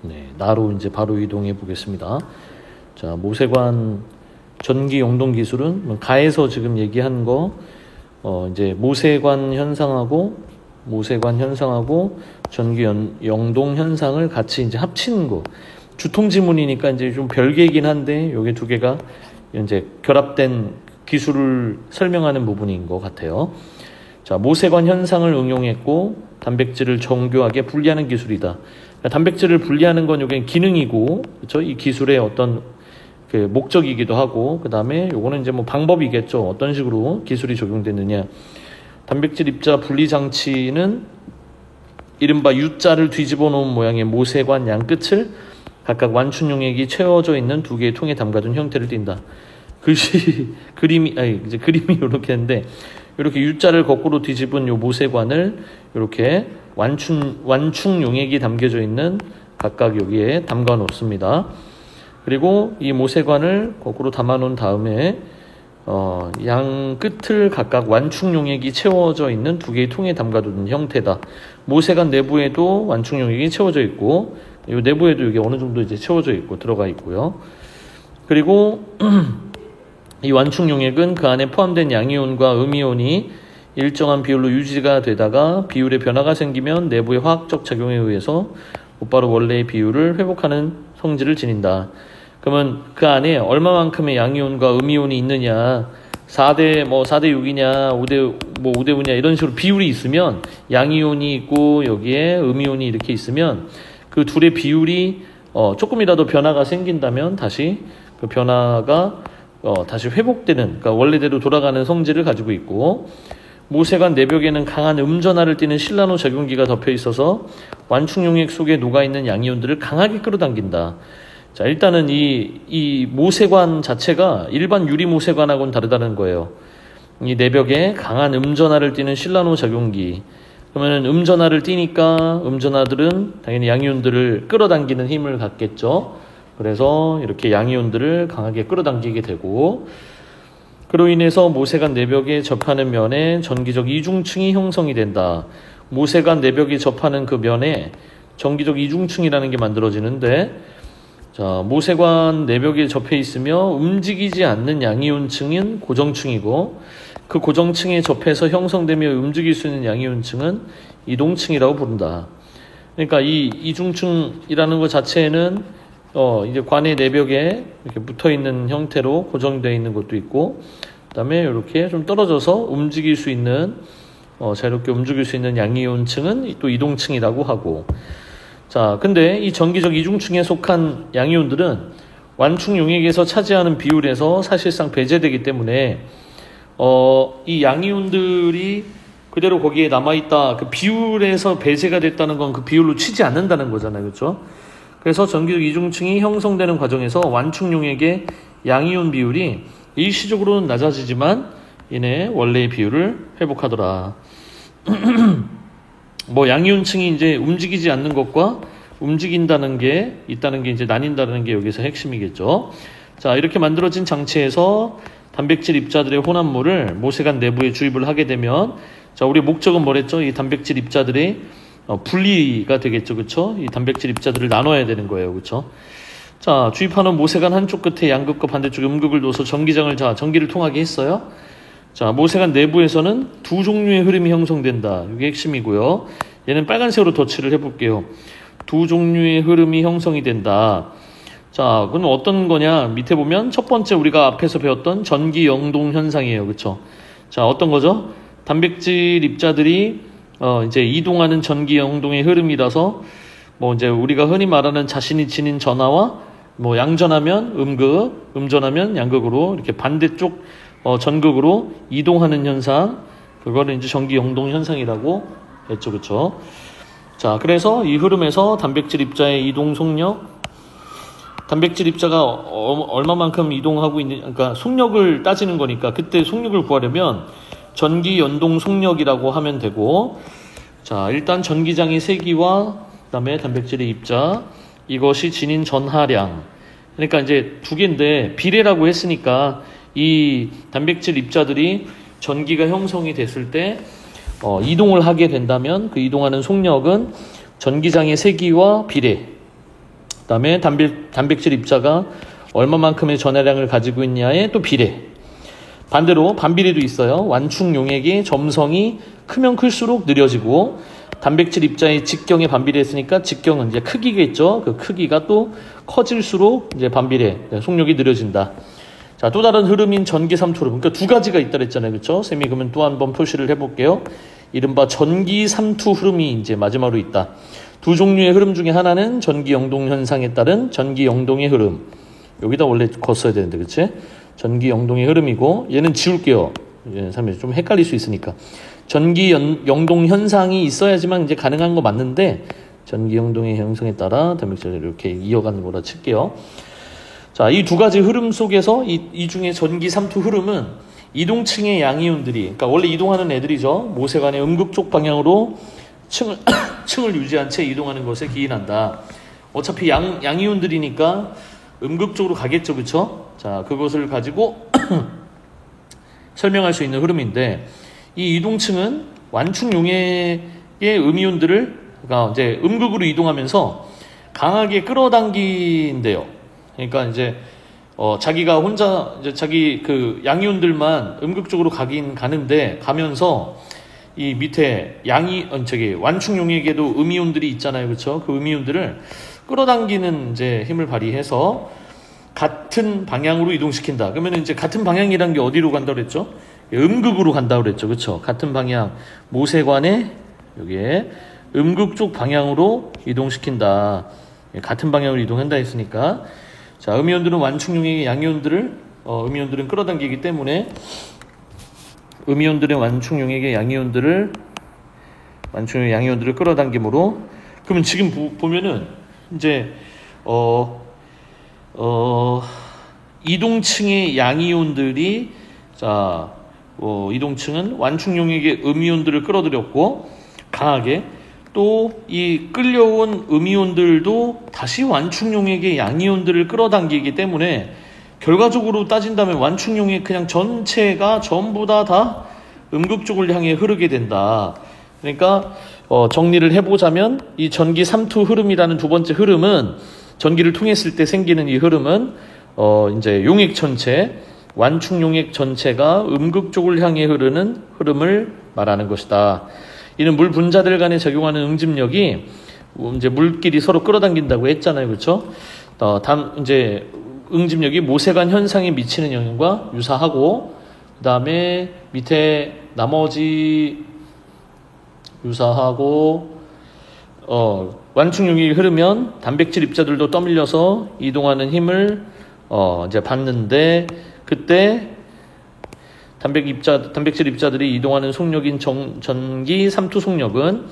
네, 나로 이제 바로 이동해 보겠습니다. 자, 모세관 전기 영동 기술은 가에서 지금 얘기한 거 이제 모세관 현상하고 전기 영동 현상을 같이 이제 합치는 거. 주통 지문이니까 이제 좀 별개이긴 한데 요게 두 개가 이제 결합된 기술을 설명하는 부분인 것 같아요. 자, 모세관 현상을 응용했고 단백질을 정교하게 분리하는 기술이다. 단백질을 분리하는 건 요게 기능이고, 그렇죠? 이 기술의 어떤 그 목적이기도 하고, 그 다음에 요거는 이제 뭐 방법이겠죠. 어떤 식으로 기술이 적용되느냐. 단백질 입자 분리 장치는 이른바 U자를 뒤집어 놓은 모양의 모세관 양 끝을 각각 완충 용액이 채워져 있는 두 개의 통에 담가둔 형태를 띈다. 그림이 이렇게 했는데, 이렇게 U자를 거꾸로 뒤집은 요 모세관을 이렇게 완충 용액이 담겨져 있는 각각 여기에 담가 놓습니다. 그리고 이 모세관을 거꾸로 담아 놓은 다음에 양 끝을 각각 완충 용액이 채워져 있는 두 개의 통에 담가두는 형태다. 모세관 내부에도 완충 용액이 채워져 있고, 이 내부에도 이게 어느 정도 이제 채워져 있고 들어가 있고요. 그리고 이 완충 용액은 그 안에 포함된 양이온과 음이온이 일정한 비율로 유지가 되다가 비율의 변화가 생기면 내부의 화학적 작용에 의해서 곧바로 원래의 비율을 회복하는 성질을 지닌다. 그러면 그 안에 얼마만큼의 양이온과 음이온이 있느냐, 4대 6이냐, 5대 5냐 이런 식으로 비율이 있으면, 양이온이 있고 여기에 음이온이 이렇게 있으면 그 둘의 비율이 조금이라도 변화가 생긴다면 다시 그 변화가 다시 회복되는, 그러니까 원래대로 돌아가는 성질을 가지고 있고, 모세관 내벽에는 강한 음전하를 띠는 실라노 작용기가 덮여 있어서 완충 용액 속에 녹아있는 양이온들을 강하게 끌어당긴다. 자, 일단은 이 모세관 자체가 일반 유리 모세관하고는 다르다는 거예요. 이 내벽에 강한 음전하를 띠는 실라노 작용기. 그러면 음전하를 띠니까 음전하들은 당연히 양이온들을 끌어당기는 힘을 갖겠죠. 그래서 이렇게 양이온들을 강하게 끌어당기게 되고, 그로 인해서 모세관 내벽에 접하는 면에 전기적 이중층이 형성이 된다. 모세관 내벽이 접하는 그 면에 전기적 이중층이라는 게 만들어지는데, 자, 모세관 내벽에 접해 있으며 움직이지 않는 양이온층은 고정층이고, 그 고정층에 접해서 형성되며 움직일 수 있는 양이온층은 이동층이라고 부른다. 그러니까 이 이중층이라는 것 자체는 이제 관의 내벽에 이렇게 붙어 있는 형태로 고정되어 있는 것도 있고, 그다음에 이렇게 좀 떨어져서 움직일 수 있는 자유롭게 움직일 수 있는 양이온층은 또 이동층이라고 하고. 자, 근데 이 전기적 이중층에 속한 양이온들은 완충 용액에서 차지하는 비율에서 사실상 배제되기 때문에 이 양이온들이 그대로 거기에 남아있다, 그 비율에서 배제가 됐다는 건 그 비율로 치지 않는다는 거잖아요. 그렇죠? 그래서 전기적 이중층이 형성되는 과정에서 완충 용액의 양이온 비율이 일시적으로는 낮아지지만 이내 원래의 비율을 회복하더라. 양이온층이 이제 움직이지 않는 것과 움직인다는 게 있다는 게 이제 나뉜다는 게 여기서 핵심이겠죠. 자, 이렇게 만들어진 장치에서 단백질 입자들의 혼합물을 모세관 내부에 주입을 하게 되면, 자, 우리 목적은 뭐랬죠? 이 단백질 입자들이 분리가 되겠죠. 그쵸? 이 단백질 입자들을 나눠야 되는 거예요. 그쵸? 자, 주입하는 모세관 한쪽 끝에 양극과 반대쪽에 음극을 둬서 전기를 통하게 했어요. 자, 모세관 내부에서는 두 종류의 흐름이 형성된다. 이게 핵심이고요. 얘는 빨간색으로 덧칠을 해볼게요. 두 종류의 흐름이 형성이 된다. 자, 그럼 어떤 거냐? 밑에 보면 첫 번째 우리가 앞에서 배웠던 전기 영동 현상이에요. 그쵸? 자, 어떤 거죠? 단백질 입자들이 이제 이동하는 전기 영동의 흐름이라서 이제 우리가 흔히 말하는 자신이 지닌 전하와 양전하면 음극, 음전하면 양극으로 이렇게 반대쪽 전극으로 이동하는 현상, 그거를 이제 전기 영동 현상이라고 했죠. 그쵸? 자, 그래서 이 흐름에서 단백질 입자의 이동 속력, 단백질 입자가 얼마만큼 이동하고 있는, 그러니까 속력을 따지는 거니까 그때 속력을 구하려면 전기 연동 속력이라고 하면 되고, 자, 일단 전기장의 세기와 그다음에 단백질의 입자, 이것이 지닌 전하량. 그러니까 이제 두 개인데 비례라고 했으니까 이 단백질 입자들이 전기가 형성이 됐을 때 이동을 하게 된다면 그 이동하는 속력은 전기장의 세기와 비례. 그다음에 단백질 입자가 얼마만큼의 전하량을 가지고 있냐에 또 비례. 반대로 반비례도 있어요. 완충 용액의 점성이 크면 클수록 느려지고, 단백질 입자의 직경에 반비례했으니까 직경은 이제 크기겠죠. 그 크기가 또 커질수록 이제 반비례, 속력이 느려진다. 자, 또 다른 흐름인 전기삼투 흐름. 그러니까 두 가지가 있다 그랬잖아요. 그렇죠? 쌤이 그러면 또 한 번 표시를 해볼게요. 이른바 전기삼투 흐름이 이제 마지막으로 있다. 두 종류의 흐름 중에 하나는 전기영동 현상에 따른 전기영동의 흐름. 여기다 원래 걷어야 되는데, 그치? 전기영동의 흐름이고, 얘는 지울게요. 좀 헷갈릴 수 있으니까. 전기영동 현상이 있어야지만 이제 가능한 거 맞는데, 전기영동의 형성에 따라 단백질을 이렇게 이어가는 거라 칠게요. 자, 이 두 가지 흐름 속에서 이 중에 전기삼투 흐름은 이동층의 양이온들이, 그러니까 원래 이동하는 애들이죠. 모세관의 음극 쪽 방향으로 층을 유지한 채 이동하는 것에 기인한다. 어차피 양이온들이니까 음극 쪽으로 가겠죠, 그렇죠? 자, 그것을 가지고 설명할 수 있는 흐름인데, 이 이동층은 완충 용액의 음이온들을, 그러니까 이제 음극으로 이동하면서 강하게 끌어당긴대요. 그러니까 이제 자기가 혼자 이제 자기 그 양이온들만 음극 쪽으로 가긴 가는데, 가면서 이 밑에 완충 용액에도 음이온들이 있잖아요, 그렇죠? 그 음이온들을 끌어당기는 이제 힘을 발휘해서 같은 방향으로 이동시킨다. 그러면 이제 같은 방향이란 게 어디로 간다고 그랬죠? 음극으로 간다고 그랬죠, 그렇죠? 같은 방향, 모세관의 여기에 음극 쪽 방향으로 이동시킨다. 같은 방향으로 이동한다 했으니까, 자, 음이온들은 완충 용액의 양이온들을 음이온들은 끌어당기기 때문에 음이온들의 완충 용액의 양이온들을 끌어당김으로, 그러면 지금 보면은 이제 이동층의 양이온들이, 자, 이동층은 완충 용액의 음이온들을 끌어들였고 강하게, 또 이 끌려온 음이온들도 다시 완충 용액의 양이온들을 끌어당기기 때문에, 결과적으로 따진다면 완충 용액 그냥 전체가 전부 다 음극 쪽을 향해 흐르게 된다. 그러니까 정리를 해보자면, 이 전기 삼투 흐름이라는 두 번째 흐름은, 전기를 통했을 때 생기는 이 흐름은 이제 용액 전체, 완충 용액 전체가 음극 쪽을 향해 흐르는 흐름을 말하는 것이다. 이는 물 분자들 간에 적용하는 응집력이 이제 물끼리 서로 끌어당긴다고 했잖아요, 그렇죠? 이제 응집력이 모세관 현상에 미치는 영향과 유사하고, 그 다음에 밑에 나머지 유사하고, 완충 용액이 흐르면 단백질 입자들도 떠밀려서 이동하는 힘을 이제 받는데, 그때 단백질 입자들이 이동하는 속력인 전기 삼투 속력은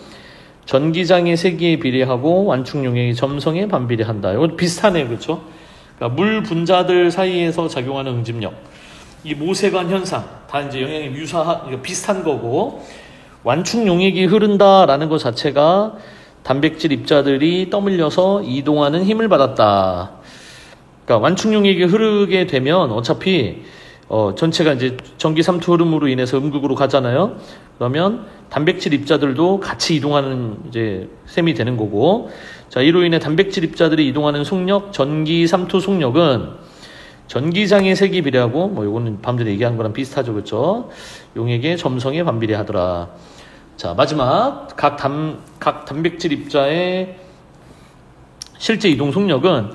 전기장의 세기에 비례하고 완충 용액의 점성에 반비례한다. 이건 비슷하네요, 그렇죠? 그러니까 물 분자들 사이에서 작용하는 응집력, 이 모세관 현상 다 이제 영향이 비슷한 거고, 완충 용액이 흐른다라는 것 자체가 단백질 입자들이 떠밀려서 이동하는 힘을 받았다. 그러니까 완충 용액이 흐르게 되면 어차피 전체가 이제 전기 삼투 흐름으로 인해서 음극으로 가잖아요. 그러면 단백질 입자들도 같이 이동하는 이제 셈이 되는 거고, 자, 이로 인해 단백질 입자들이 이동하는 속력, 전기 삼투 속력은 전기장의 색이 비례하고, 뭐 요거는 방금 전에 얘기한 거랑 비슷하죠, 그렇죠? 용액의 점성에 반비례하더라. 자, 마지막 각 단백질 입자의 실제 이동 속력은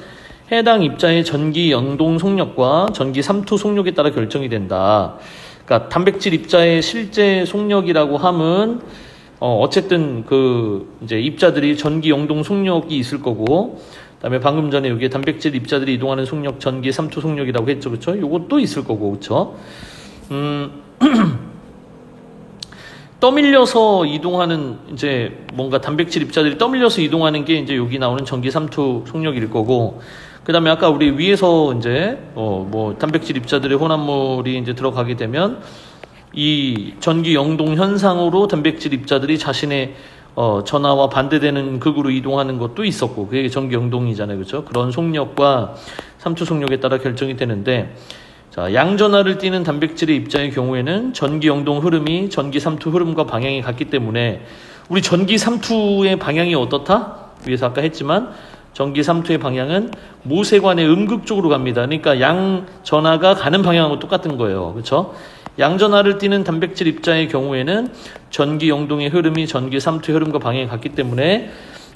해당 입자의 전기 영동 속력과 전기 삼투 속력에 따라 결정이 된다. 그러니까 단백질 입자의 실제 속력이라고 함은 어쨌든 그 이제 입자들이 전기 영동 속력이 있을 거고, 그다음에 방금 전에 여기에 단백질 입자들이 이동하는 속력, 전기 삼투 속력이라고 했죠, 그렇죠? 요것도 있을 거고, 그렇죠? 떠밀려서 이동하는, 이제 뭔가 단백질 입자들이 떠밀려서 이동하는 게 이제 여기 나오는 전기 삼투 속력일 거고, 그 다음에 아까 우리 위에서 이제 뭐 단백질 입자들의 혼합물이 이제 들어가게 되면 이 전기 영동 현상으로 단백질 입자들이 자신의 전하와 반대되는 극으로 이동하는 것도 있었고, 그게 전기 영동이잖아요, 그렇죠? 그런 속력과 삼투 속력에 따라 결정이 되는데, 자, 양전하를 띠는 단백질의 입자의 경우에는 전기 영동 흐름이 전기 삼투 흐름과 방향이 같기 때문에, 우리 전기 삼투의 방향이 어떻다? 위에서 아까 했지만 전기 3투의 방향은 모세관의 음극 쪽으로 갑니다. 그러니까 양전하가 가는 방향하고 똑같은 거예요. 그렇죠? 양전하를 띠는 단백질 입자의 경우에는 전기 영동의 흐름이 전기 3투의 흐름과 방향이 같기 때문에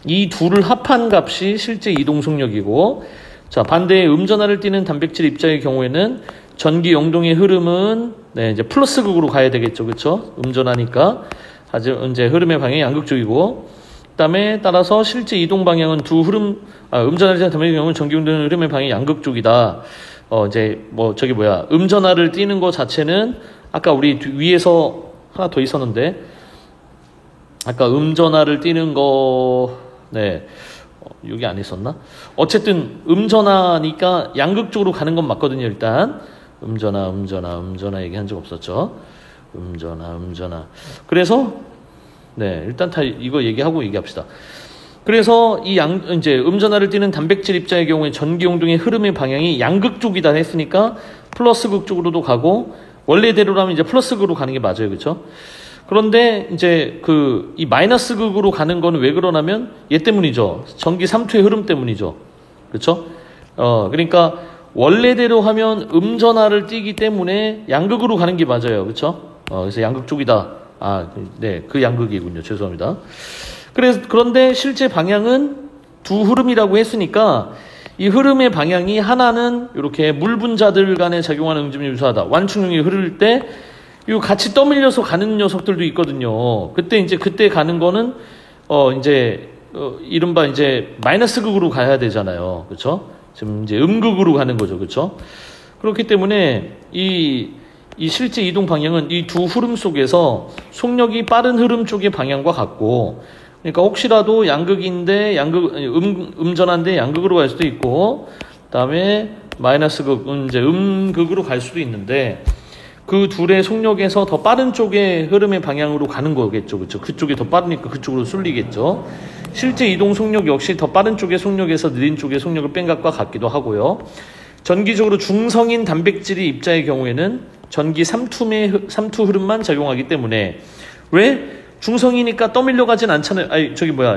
이 둘을 합한 값이 실제 이동 속력이고, 자, 반대의 음전하를 띠는 단백질 입자의 경우에는 전기 영동의 흐름은 이제 플러스 극으로 가야 되겠죠. 그렇죠? 음전하니까. 하지만 이제 흐름의 방향이 양극적이고, 그다음에 따라서 실제 이동 방향은 음전하를 띠는 단백질 경우는 전기 영동의 흐름의 방향이 양극적이다. 음전하를 띠는 거 자체는 아까 우리 위에서 하나 더 있었는데, 아까 음전하를 띠는 거, 여기 안 있었나? 어쨌든 음전하니까 양극적으로 가는 건 맞거든요. 일단 음전하 얘기한 적 없었죠. 음전하. 그래서 일단 다 이거 얘기합시다. 그래서 이제 음전하를 띠는 단백질 입자의 경우에 전기 용동의 흐름의 방향이 양극 쪽이다 했으니까 플러스 극 쪽으로도 가고, 원래대로라면 이제 플러스 극으로 가는 게 맞아요. 그렇죠? 그런데 이제 이 마이너스 극으로 가는 거는 왜 그러냐면 얘 때문이죠. 전기 3투의 흐름 때문이죠. 그렇죠? 그러니까 원래대로 하면 음전하를 띠기 때문에 양극으로 가는 게 맞아요. 그렇죠? 그래서 양극 쪽이다. 그 양극이군요. 죄송합니다. 그런데 실제 방향은 두 흐름이라고 했으니까 이 흐름의 방향이 하나는 이렇게 물 분자들 간에 작용하는 응집이 유사하다. 완충용이 흐를 때 이 같이 떠밀려서 가는 녀석들도 있거든요. 그때 가는 거는 이른바 이제 마이너스 극으로 가야 되잖아요. 그렇죠? 지금 이제 음극으로 가는 거죠. 그렇죠? 그렇기 때문에 이 실제 이동 방향은 이 두 흐름 속에서 속력이 빠른 흐름 쪽의 방향과 같고, 그러니까 혹시라도 양극인데 음전한데 양극으로 갈 수도 있고, 그다음에 마이너스 극, 이제 음극으로 갈 수도 있는데, 그 둘의 속력에서 더 빠른 쪽의 흐름의 방향으로 가는 거겠죠. 그렇죠? 그쪽이 더 빠르니까 그쪽으로 쏠리겠죠. 실제 이동 속력 역시 더 빠른 쪽의 속력에서 느린 쪽의 속력을 뺀 값과 같기도 하고요. 전기적으로 중성인 단백질이 입자의 경우에는 전기 3투 흐름만 작용하기 때문에, 왜? 중성이니까 떠밀려 가진 않잖아요.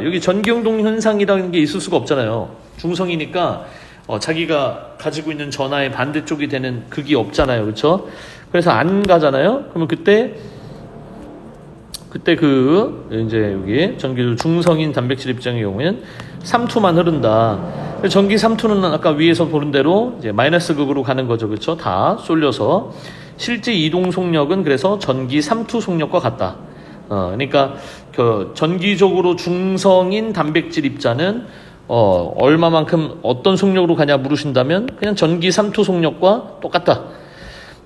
여기 전기용동 현상이라는 게 있을 수가 없잖아요. 중성이니까 자기가 가지고 있는 전하의 반대쪽이 되는 극이 없잖아요. 그렇죠? 그래서 안 가잖아요. 그러면 그때 이제 여기 전기 중성인 단백질 입장의 경우에는 3투만 흐른다. 전기 3투는 아까 위에서 보는 대로 이제 마이너스 극으로 가는 거죠. 그렇죠? 다 쏠려서 실제 이동 속력은 그래서 전기 3투 속력과 같다. 그러니까 전기적으로 중성인 단백질 입자는 얼마만큼 어떤 속력으로 가냐 물으신다면 그냥 전기 3투 속력과 똑같다.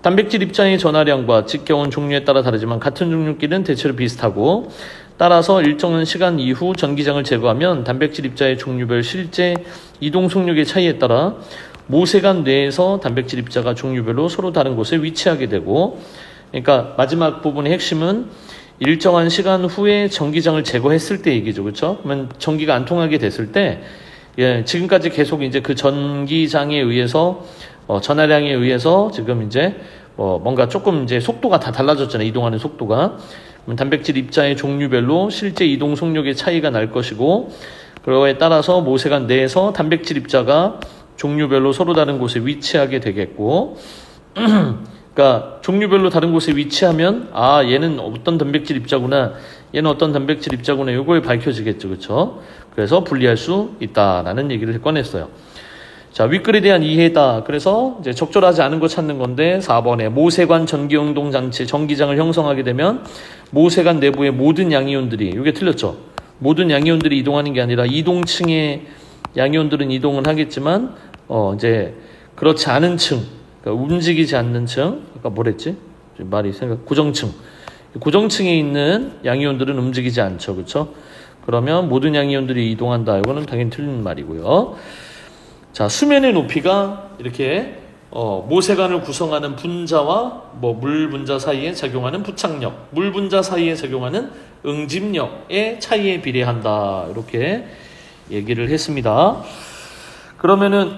단백질 입자의 전하량과 직경원 종류에 따라 다르지만 같은 종류끼리는 대체로 비슷하고, 따라서 일정한 시간 이후 전기장을 제거하면 단백질 입자의 종류별 실제 이동 속력의 차이에 따라 모세관 내에서 단백질 입자가 종류별로 서로 다른 곳에 위치하게 되고, 그러니까 마지막 부분의 핵심은 일정한 시간 후에 전기장을 제거했을 때 얘기죠. 그렇죠? 그러면 전기가 안 통하게 됐을 때, 지금까지 계속 이제 그 전기장에 의해서 전하량에 의해서 지금 이제 뭔가 조금 이제 속도가 다 달라졌잖아요. 이동하는 속도가. 그럼 단백질 입자의 종류별로 실제 이동 속력의 차이가 날 것이고, 그거에 따라서 모세관 내에서 단백질 입자가 종류별로 서로 다른 곳에 위치하게 되겠고, 그러니까 종류별로 다른 곳에 위치하면 얘는 어떤 단백질 입자구나, 얘는 어떤 단백질 입자구나, 이걸 밝혀지겠죠. 그렇죠? 그래서 분리할 수 있다라는 얘기를 꺼냈어요. 자, 윗글에 대한 이해다. 그래서 이제 적절하지 않은 거 찾는 건데, 4번에 모세관 전기용동 장치 전기장을 형성하게 되면 모세관 내부의 모든 양이온들이, 이게 틀렸죠. 모든 양이온들이 이동하는 게 아니라 이동층의 양이온들은 이동은 하겠지만 이제 그렇지 않은 층, 그러니까 움직이지 않는 층, 아까 뭐랬지? 고정층에 있는 양이온들은 움직이지 않죠. 그렇죠? 그러면 모든 양이온들이 이동한다. 이거는 당연히 틀린 말이고요. 자, 수면의 높이가 이렇게 모세관을 구성하는 분자와 물 분자 사이에 작용하는 부착력, 물 분자 사이에 작용하는 응집력의 차이에 비례한다. 이렇게 얘기를 했습니다. 그러면은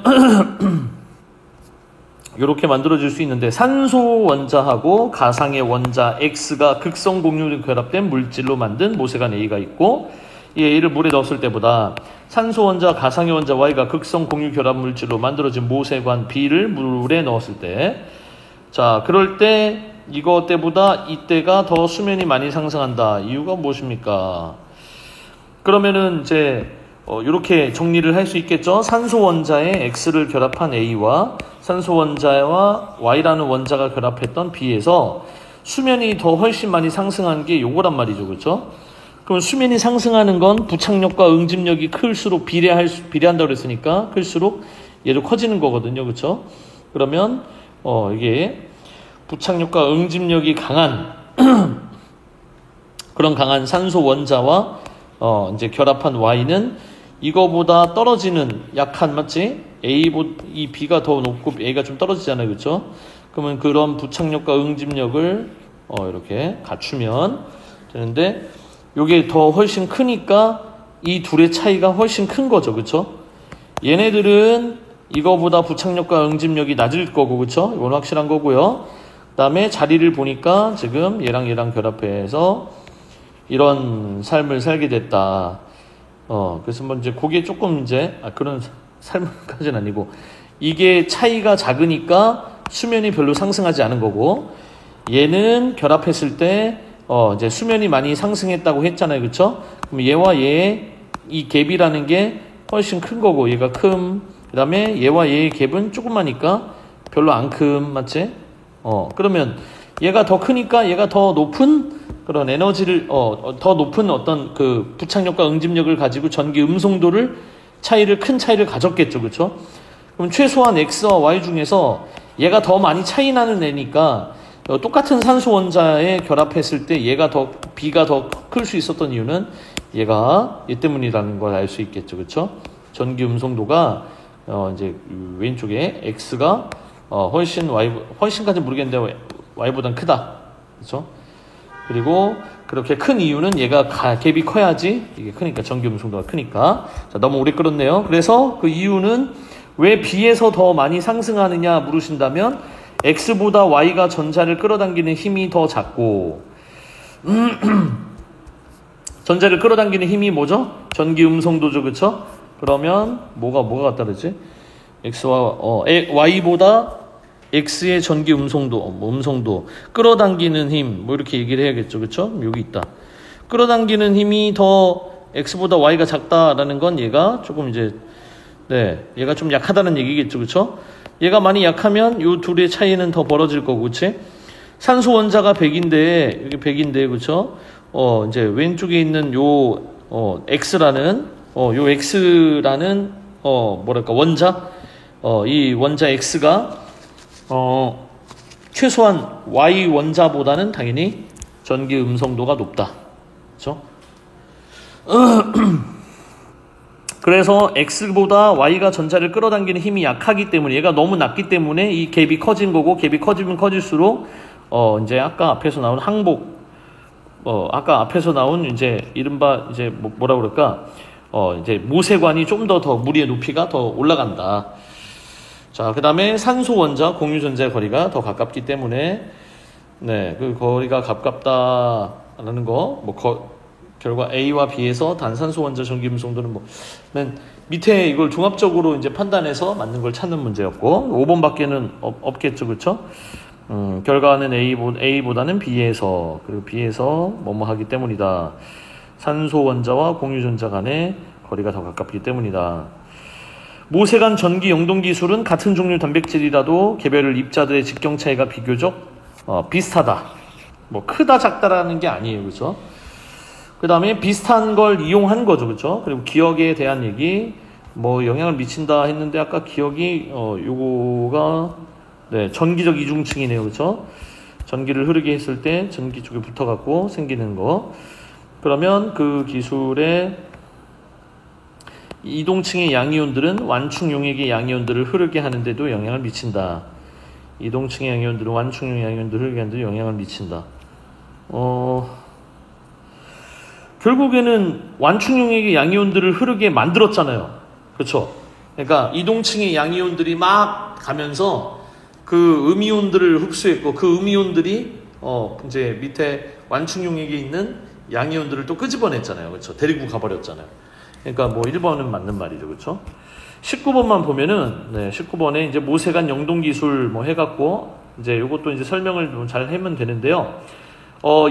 이렇게 만들어질 수 있는데, 산소 원자하고 가상의 원자 X가 극성 공유로 결합된 물질로 만든 모세관 A가 있고, 이 A를 물에 넣었을 때보다 산소 원자, 가상의 원자 Y가 극성 공유 결합 물질로 만들어진 모세관 B를 물에 넣었을 때, 자, 그럴 때 이거 때보다 이때가 더 수면이 많이 상승한다. 이유가 무엇입니까? 그러면은 이제 이렇게 정리를 할 수 있겠죠. 산소 원자에 X를 결합한 A와 산소 원자와 Y라는 원자가 결합했던 B에서 수면이 더 훨씬 많이 상승한 게 요거란 말이죠. 그렇죠? 그럼 수면이 상승하는 건 부착력과 응집력이 클수록 비례한다고 그랬으니까 클수록 얘도 커지는 거거든요. 그렇죠? 그러면 이게 부착력과 응집력이 강한 그런 강한 산소 원자와 이제 결합한 Y는 이거보다 떨어지는 약한, 맞지? 이 B가 더 높고 A가 좀 떨어지잖아요. 그렇죠? 그러면 그런 부착력과 응집력을 이렇게 갖추면 되는데, 요게 더 훨씬 크니까 이 둘의 차이가 훨씬 큰 거죠. 그렇죠? 얘네들은 이거보다 부착력과 응집력이 낮을 거고, 그렇죠? 이건 확실한 거고요. 그다음에 자리를 보니까 지금 얘랑 결합해서 이런 삶을 살게 됐다. 그래서 뭐 이제 그게 조금 이제 그런 삶까지는 아니고, 이게 차이가 작으니까 수면이 별로 상승하지 않은 거고, 얘는 결합했을 때 이제 수면이 많이 상승했다고 했잖아요. 그쵸? 그럼 얘와 얘의 이 갭이라는 게 훨씬 큰 거고, 얘가 큼. 그 다음에 얘와 얘의 갭은 조그마니까 별로 안 큼. 맞지? 그러면 얘가 더 크니까 얘가 더 높은 그런 에너지를, 더 높은 어떤 그 부착력과 응집력을 가지고 전기 음송도를 큰 차이를 가졌겠죠. 그쵸? 그럼 최소한 X와 Y 중에서 얘가 더 많이 차이 나는 애니까, 똑같은 산소 원자에 결합했을 때 B가 더 클 수 있었던 이유는 얘 때문이라는 걸 알 수 있겠죠. 그쵸? 전기 음송도가, 이제 왼쪽에 X가, 훨씬까지 모르겠는데 Y보단 크다. 그쵸? 그리고 그렇게 큰 이유는 얘가 갭이 커야지 이게 크니까, 전기 음송도가 크니까. 자, 너무 오래 끌었네요. 그래서 그 이유는 왜 B에서 더 많이 상승하느냐 물으신다면, X보다 Y가 전자를 끌어당기는 힘이 더 작고, 전자를 끌어당기는 힘이 뭐죠? 전기 음송도죠. 그쵸? 그러면 뭐가 따르지? Y보다 X의 전기 음송도, 끌어당기는 힘, 이렇게 얘기를 해야겠죠. 그쵸? 여기 있다. 끌어당기는 힘이 더 X보다 Y가 작다라는 건 얘가 조금 이제, 얘가 좀 약하다는 얘기겠죠. 그쵸? 얘가 많이 약하면 요 둘의 차이는 더 벌어질 거고, 그치? 산소 원자가 100인데, 여기 100인데, 그쵸? 이제 왼쪽에 있는 X라는 원자? 이 원자 X가, 최소한 Y 원자보다는 당연히 전기 음성도가 높다. 그쵸? 그래서 X보다 Y가 전자를 끌어당기는 힘이 약하기 때문에, 얘가 너무 낮기 때문에 이 갭이 커진 거고, 갭이 커지면 커질수록 이제 아까 앞에서 나온 항복, 아까 앞에서 나온 이제 이른바 이제 뭐라 그럴까, 이제 모세관이 좀 더 무리의 높이가 더 올라간다. 자, 그 다음에 산소 원자 공유 전자의 거리가 더 가깝기 때문에, 그 거리가 가깝다라는 거, 결과 A와 B에서 단산소 원자 전기 음성도는 맨 밑에 이걸 종합적으로 이제 판단해서 맞는 걸 찾는 문제였고, 5번밖에는 없겠죠. 그쵸? 결과는 A보다는 B에서, 그리고 B에서 뭐뭐 하기 때문이다. 산소 원자와 공유 전자 간의 거리가 더 가깝기 때문이다. 모세관 전기 영동 기술은 같은 종류 단백질이라도 개별 입자들의 직경 차이가 비교적 비슷하다. 크다 작다라는 게 아니에요. 그죠? 그 다음에 비슷한 걸 이용한 거죠. 그죠? 그리고 기억에 대한 얘기, 영향을 미친다 했는데, 아까 기억이, 요거가, 전기적 이중층이네요. 그죠? 전기를 흐르게 했을 때 전기 쪽에 붙어갖고 생기는 거. 그러면 그 기술의 이동층의 양이온들은 완충 용액의 양이온들을 흐르게 하는데도 영향을 미친다. 이동층의 양이온들은 완충 양이온들을 흐르게 하는데도 영향을 미친다. 결국에는 완충 용액의 양이온들을 흐르게 만들었잖아요. 그렇죠? 그러니까 이동층의 양이온들이 막 가면서 그 음이온들을 흡수했고, 그 음이온들이 이제 밑에 완충 용액에 있는 양이온들을 또 끄집어냈잖아요. 그렇죠? 데리고 가버렸잖아요. 그러니까 뭐 1번은 맞는 말이죠. 그렇죠? 19번만 보면은, 네, 19번에 이제 모세관 영동 기술 뭐 해갖고, 이제 요것도 이제 설명을 좀 잘 하면 되는데요.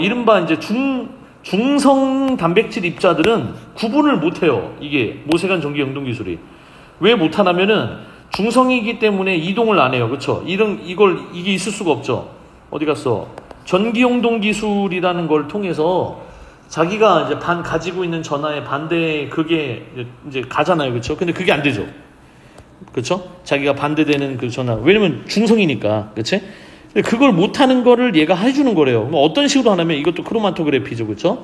이른바 이제 중성 단백질 입자들은 구분을 못해요. 이게 모세관 전기 영동 기술이. 왜 못하냐면은 중성이기 때문에 이동을 안 해요. 그렇죠? 이게 있을 수가 없죠. 어디 갔어? 전기 영동 기술이라는 걸 통해서 자기가 이제 가지고 있는 전하의 반대 그게 이제 가잖아요. 그렇죠? 근데 그게 안 되죠. 그렇죠? 자기가 반대되는 그 전하. 왜냐면 중성이니까. 그렇지? 근데 그걸 못하는 거를 얘가 해주는 거래요. 뭐 어떤 식으로 하냐면 이것도 크로마토그래피죠. 그렇죠?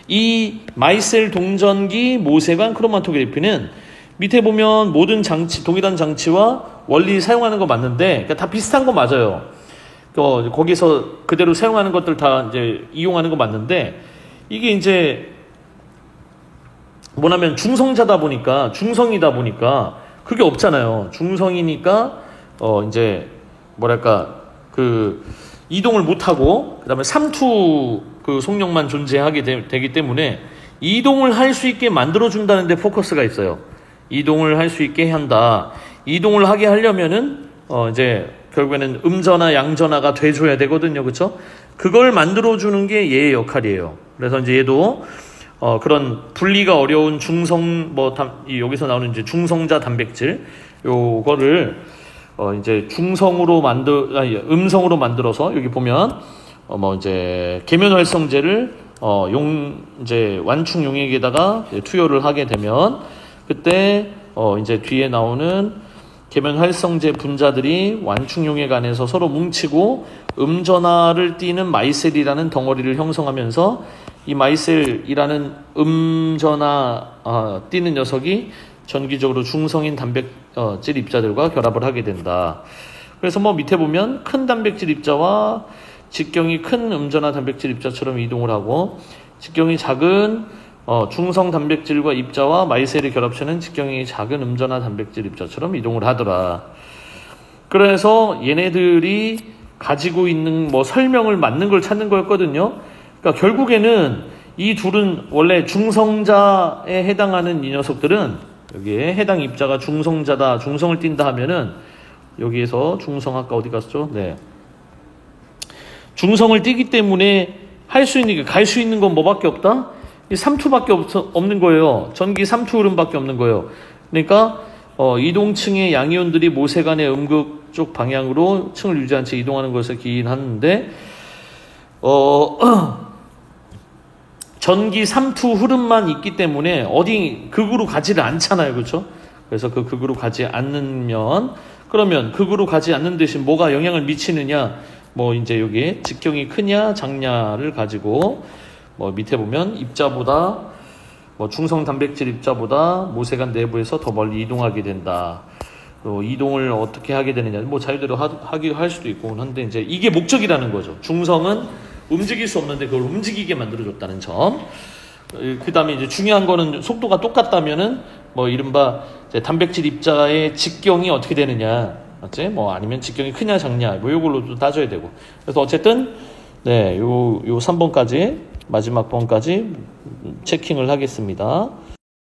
이 마이셀 동전기 모세관 크로마토그래피는 밑에 보면 모든 장치, 동일한 장치와 원리 사용하는 거 맞는데 그러니까 다 비슷한 거 맞아요. 거기서 그대로 사용하는 것들 다 이제 이용하는 거 맞는데 이게 이제 뭐냐면 중성이다 보니까 그게 없잖아요. 중성이니까 이제 뭐랄까 그 이동을 못하고 그다음에 삼투 그 속력만 존재하게 되기 때문에 이동을 할 수 있게 만들어준다는 데 포커스가 있어요. 이동을 할 수 있게 한다. 이동을 하게 하려면은 이제 결국에는 음전화 양전화가 돼줘야 되거든요. 그렇죠? 그걸 만들어주는 게 얘의 역할이에요. 그래서 이제 얘도 그런 분리가 어려운 중성 여기서 나오는 이제 중성자 단백질 요거를 이제 음성으로 만들어서 여기 보면 이제 계면 활성제를 이제 완충 용액에다가 투여를 하게 되면 그때 이제 뒤에 나오는 계면 활성제 분자들이 완충 용액 안에서 서로 뭉치고 음전하를 띠는 마이셀이라는 덩어리를 형성하면서 이 마이셀이라는 음전하 띠는 녀석이 전기적으로 중성인 단백질 입자들과 결합을 하게 된다. 그래서 밑에 보면 큰 단백질 입자와 직경이 큰 음전하 단백질 입자처럼 이동을 하고 직경이 작은 중성 단백질과 입자와 마이셀의 결합체는 직경이 작은 음전하 단백질 입자처럼 이동을 하더라. 그래서 얘네들이 가지고 있는 설명을 맞는 걸 찾는 거였거든요. 그러니까 결국에는 이 둘은 원래 중성자에 해당하는 이 녀석들은 여기에 해당 입자가 중성자다, 중성을 띈다 하면은 여기에서 중성 아까 어디 갔죠? 네. 중성을 띠기 때문에 갈 수 있는 건 뭐밖에 없다? 이 3투밖에 없는 거예요. 전기 3투 흐름밖에 없는 거예요. 그러니까 이동층의 양이온들이 모세관의 음극 쪽 방향으로 층을 유지한 채 이동하는 것을 기인하는데 전기 3투 흐름만 있기 때문에 어디 극으로 가지를 않잖아요. 그렇죠? 그래서 그 극으로 가지 않으면 그러면 극으로 가지 않는 대신 뭐가 영향을 미치느냐? 이제 여기에 직경이 크냐 작냐를 가지고 밑에 보면 입자보다 중성 단백질 입자보다 모세관 내부에서 더 멀리 이동하게 된다. 이동을 어떻게 하게 되느냐? 자유대로 할 수도 있고 한데 이제 이게 목적이라는 거죠. 중성은 움직일 수 없는데 그걸 움직이게 만들어줬다는 점. 그 다음에 이제 중요한 거는 속도가 똑같다면은 이른바 단백질 입자의 직경이 어떻게 되느냐. 맞지? 아니면 직경이 크냐 작냐. 요걸로도 따져야 되고. 그래서 어쨌든 네, 요 3번까지 마지막 번까지 체킹을 하겠습니다.